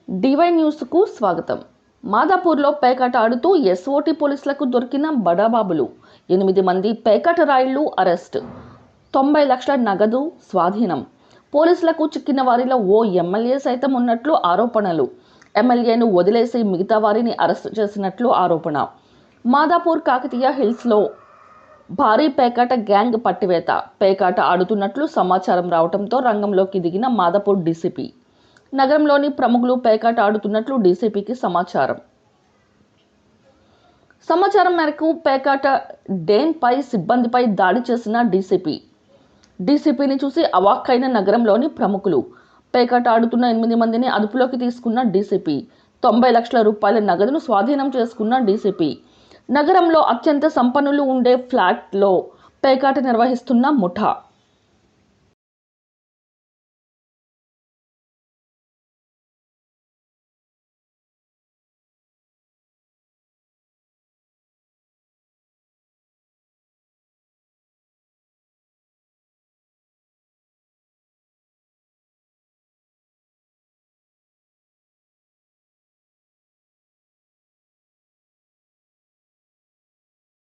DY న్యూస్కు స్వాగతం. మాదాపూర్లో పేకాట ఆడుతూ ఎస్ఓటీ పోలీసులకు దొరికిన బడాబాబులు. 8 మంది పేకాట రాయుళ్లు అరెస్ట్. 90 లక్షల నగదు స్వాధీనం. పోలీసులకు చిక్కిన వారిలో ఓ ఎమ్మెల్యే సైతం ఉన్నట్లు ఆరోపణలు. ఎమ్మెల్యేను వదిలేసి మిగతా వారిని అరెస్టు చేసినట్లు ఆరోపణ. మాదాపూర్ కాకతీయ హిల్స్లో భారీ పేకాట గ్యాంగ్ పట్టివేత. పేకాట ఆడుతున్నట్లు సమాచారం రావడంతో రంగంలోకి దిగిన మాదాపూర్ డీసీపీ. నగరంలోని ప్రముఖులు పేకాట ఆడుతున్నట్లు డీసీపీకి సమాచారం మేరకు పేకాట డేన్పై సిబ్బందిపై దాడి చేసిన డీసీపీని చూసి అవాక్కైన నగరంలోని ప్రముఖులు. పేకాట ఆడుతున్న 8 మందిని అదుపులోకి తీసుకున్న డీసీపీ. 90 లక్షల రూపాయల నగదును స్వాధీనం చేసుకున్న డీసీపీ. నగరంలో అత్యంత సంపన్నులు ఉండే ఫ్లాట్లో పేకాట నిర్వహిస్తున్న ముఠా.